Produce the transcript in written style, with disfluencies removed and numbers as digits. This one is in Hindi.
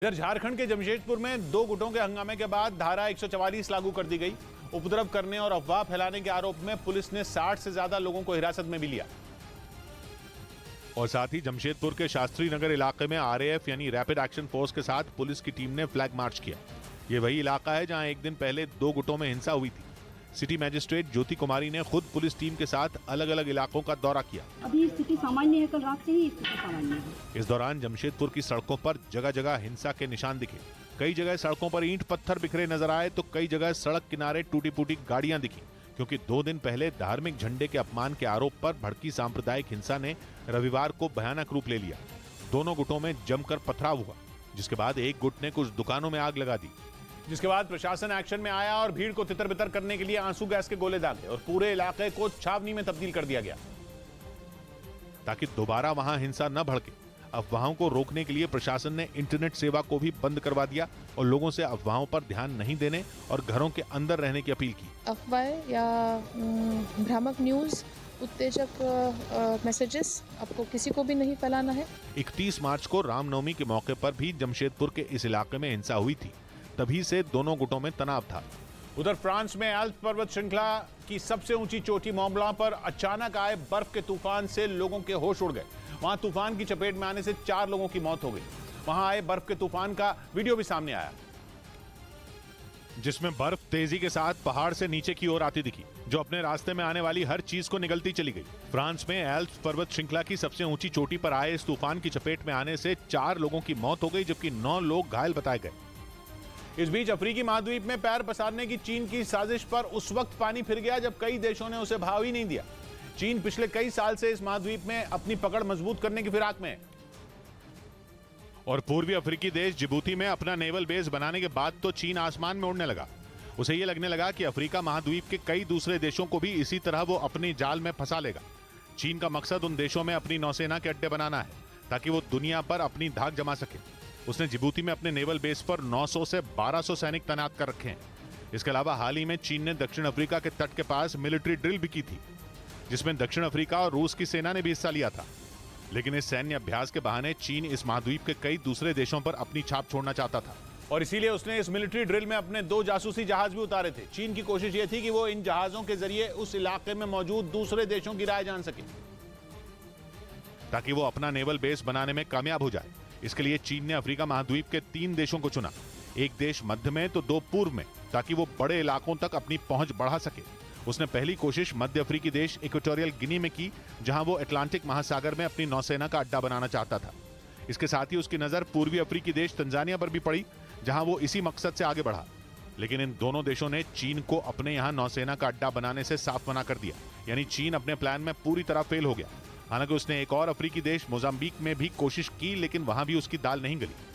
इधर झारखंड के जमशेदपुर में दो गुटों के हंगामे के बाद धारा 144 लागू कर दी गई। उपद्रव करने और अफवाह फैलाने के आरोप में पुलिस ने 60 से ज्यादा लोगों को हिरासत में भी लिया। और साथ ही जमशेदपुर के शास्त्री नगर इलाके में आरएएफ यानी रैपिड एक्शन फोर्स के साथ पुलिस की टीम ने फ्लैग मार्च किया। ये वही इलाका है जहां एक दिन पहले दो गुटों में हिंसा हुई थी। सिटी मजिस्ट्रेट ज्योति कुमारी ने खुद पुलिस टीम के साथ अलग अलग इलाकों का दौरा किया। अभी स्थिति सामान्य है, कल रात से ही स्थिति सामान्य है। इस दौरान जमशेदपुर की सड़कों पर जगह जगह हिंसा के निशान दिखे। कई जगह सड़कों पर ईंट पत्थर बिखरे नजर आए तो कई जगह सड़क किनारे टूटी फूटी गाड़ियां दिखी, क्योंकि 2 दिन पहले धार्मिक झंडे के अपमान के आरोप पर भड़की सांप्रदायिक हिंसा ने रविवार को भयानक रूप ले लिया। दोनों गुटों में जमकर पथराव हुआ, जिसके बाद एक गुट ने कुछ दुकानों में आग लगा दी, जिसके बाद प्रशासन एक्शन में आया और भीड़ को तितर-बितर करने के लिए आंसू गैस के गोले दागे और पूरे इलाके को छावनी में तब्दील कर दिया गया ताकि दोबारा वहां हिंसा न भड़के। अफवाहों को रोकने के लिए प्रशासन ने इंटरनेट सेवा को भी बंद करवा दिया और लोगों से अफवाहों पर ध्यान नहीं देने और घरों के अंदर रहने की अपील की। अफवाह या भ्रामक न्यूज, उत्तेजक मैसेजेस आपको किसी को भी नहीं फैलाना है। 31 मार्च को रामनवमी के मौके पर भी जमशेदपुर के इस इलाके में हिंसा हुई थी। तभी से दोनों गुटों में तनाव था। उधर फ्रांस में एल्प्स पर्वत श्रृंखला की सबसे ऊंची चोटी मोंट ब्लांक पर अचानक आए बर्फ के तूफान से लोगों के होश उड़ गए। वहां तूफान की चपेट में आने से 4 लोगों की मौत हो गई। वहां आए बर्फ के तूफान का वीडियो भी सामने आया, जिसमें बर्फ तेजी के साथ पहाड़ से नीचे की ओर आती दिखी, जो अपने रास्ते में आने वाली हर चीज को निगलती चली गई। फ्रांस में एल्प्स पर्वत श्रृंखला की सबसे ऊंची चोटी पर आए इस तूफान की चपेट में आने से 4 लोगों की मौत हो गई, जबकि 9 लोग घायल बताए गए। इस बीच अफ्रीकी महाद्वीप में पैर पसारने की चीन की साजिश पर उस वक्त पानी फिर गया जब कई देशों ने उसे भाव ही नहीं दिया। चीन पिछले कई साल से इस महाद्वीप में अपनी पकड़ मजबूत करने की फिराक में है और पूर्वी अफ्रीकी देश जिबूती में अपना नेवल बेस बनाने के बाद तो चीन आसमान में उड़ने लगा। उसे यह लगने लगा कि अफ्रीका महाद्वीप के कई दूसरे देशों को भी इसी तरह वो अपनी जाल में फंसा लेगा। चीन का मकसद उन देशों में अपनी नौसेना के अड्डे बनाना है ताकि वो दुनिया पर अपनी धाक जमा सके। उसने जिबूती में अपने नेवल बेस पर 900 से 1200 सैनिक तैनात कर रखे हैं। इसके अलावा हाल ही में चीन ने दक्षिण अफ्रीका के तट के पास मिलिट्री ड्रिल भी की थी, जिसमें दक्षिण अफ्रीका और रूस की सेना ने भी हिस्सा लिया था। लेकिन इस सैन्य अभ्यास के बहाने चीन इस महाद्वीप के कई दूसरे देशों पर अपनी छाप छोड़ना चाहता था और इसीलिए उसने इस मिलिट्री ड्रिल में अपने 2 जासूसी जहाज भी उतारे थे। चीन की कोशिश यह थी कि वो इन जहाजों के जरिए उस इलाके में मौजूद दूसरे देशों की राय जान सके ताकि वो अपना नेवल बेस बनाने में कामयाब हो जाए। इसके लिए चीन ने अफ्रीका महाद्वीप के 3 देशों को चुना, एक देश मध्य में तो 2 पूर्व में, ताकि वो बड़े इलाकों तक अपनी पहुंच बढ़ा सके। उसने पहली कोशिश मध्य अफ्रीकी देश इक्वेटोरियल गिनी में की, जहां वो अटलांटिक महासागर में अपनी नौसेना का अड्डा बनाना चाहता था। इसके साथ ही उसकी नजर पूर्वी अफ्रीकी देश तंजानिया पर भी पड़ी, जहां वो इसी मकसद से आगे बढ़ा। लेकिन इन दोनों देशों ने चीन को अपने यहां नौसेना का अड्डा बनाने से साफ मना कर दिया, यानी चीन अपने प्लान में पूरी तरह फेल हो गया। हालांकि उसने एक और अफ्रीकी देश मोजाम्बिक में भी कोशिश की, लेकिन वहां भी उसकी दाल नहीं गली।